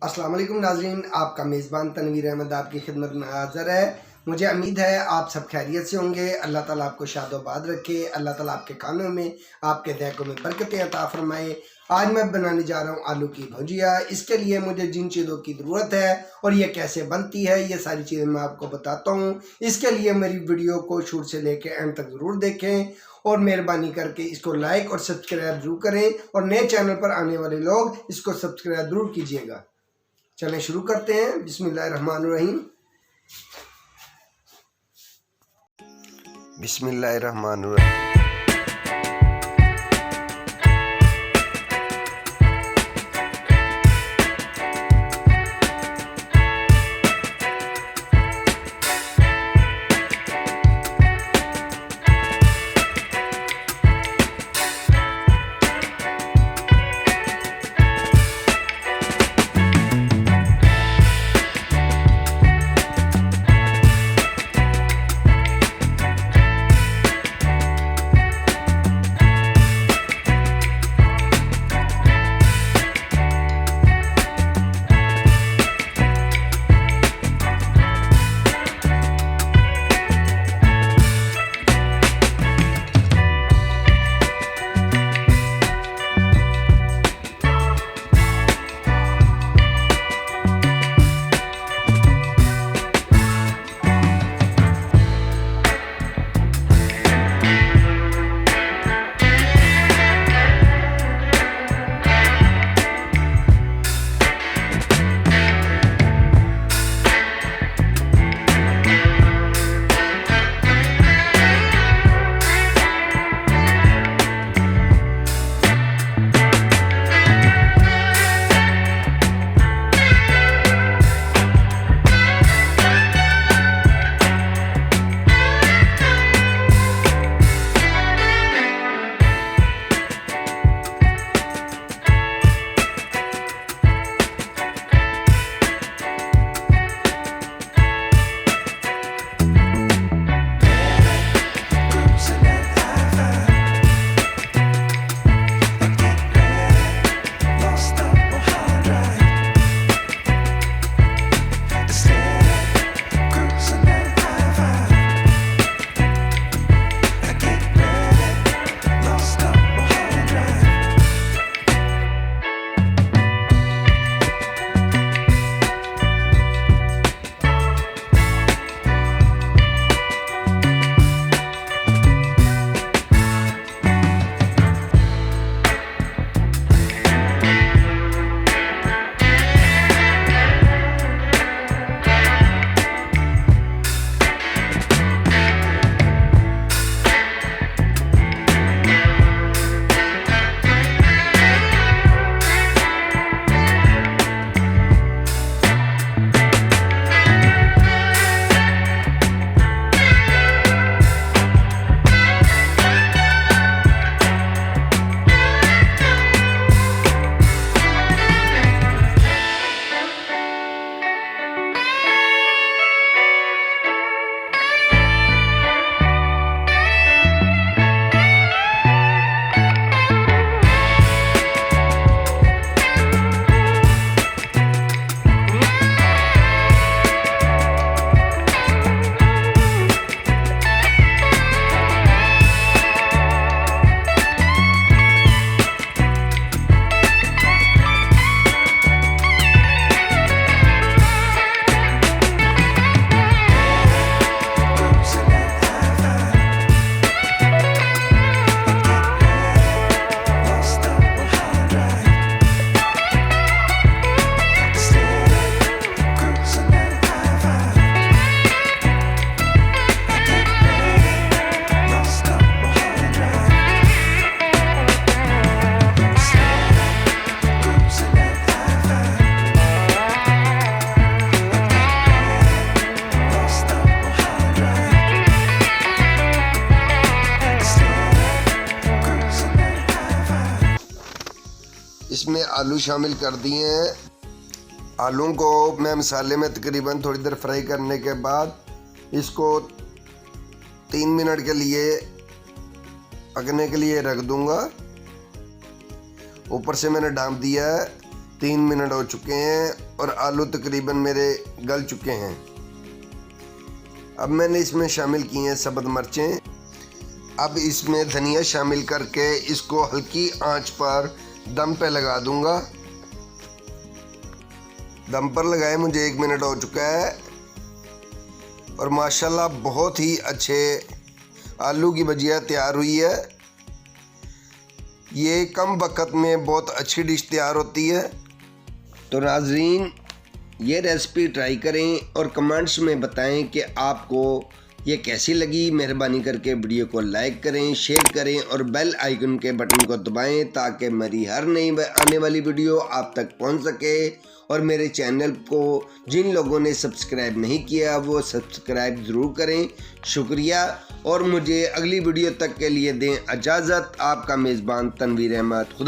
अस्सलाम वालेकुम नाज़रीन, आपका मेज़बान तनवीर अहमद आपकी खिदमत में हाज़िर है। मुझे उम्मीद है आप सब खैरियत से होंगे। अल्लाह ताला आपको शादोबाद रखे, अल्लाह ताला आपके खानों में, आपके दैकों में बरकतें अता फरमाए। आज मैं बनाने जा रहा हूँ आलू की भुजिया। इसके लिए मुझे जिन चीज़ों की ज़रूरत है और ये कैसे बनती है, ये सारी चीज़ें मैं आपको बताता हूँ। इसके लिए मेरी वीडियो को शुरू से लेकर एंड तक ज़रूर देखें और मेहरबानी करके इसको लाइक और सब्सक्राइब ज़रूर करें और नए चैनल पर आने वाले लोग इसको सब्सक्राइब ज़रूर कीजिएगा। चलें शुरू करते हैं। बिस्मिल्लाहिर्रहमानिर्रहीम। बिस्मिल्लाहिर्रहमानिर्रहीम। इसमें आलू शामिल कर दिए हैं। आलू को मैं मसाले में तकरीबन थोड़ी देर फ्राई करने के बाद इसको 3 मिनट के लिए पकने के लिए रख दूंगा। ऊपर से मैंने डाल दिया है 3 मिनट हो चुके हैं और आलू तकरीबन मेरे गल चुके हैं। अब मैंने इसमें शामिल की हैं सब्ज़ मिर्चें। अब इसमें धनिया शामिल करके इसको हल्की आंच पर दम पे लगा दूंगा। दम पर लगाए मुझे 1 मिनट हो चुका है और माशाल्लाह बहुत ही अच्छे आलू की भजिया तैयार हुई है। ये कम वक्त में बहुत अच्छी डिश तैयार होती है। तो नाज़रीन, ये रेसिपी ट्राई करें और कमेंट्स में बताएं कि आपको ये कैसी लगी। मेहरबानी करके वीडियो को लाइक करें, शेयर करें और बेल आइकन के बटन को दबाएं ताकि मेरी हर नई आने वाली वीडियो आप तक पहुंच सके। और मेरे चैनल को जिन लोगों ने सब्सक्राइब नहीं किया वो सब्सक्राइब ज़रूर करें। शुक्रिया और मुझे अगली वीडियो तक के लिए दें इजाज़त। आपका मेज़बान तनवीर अहमद। खुदा।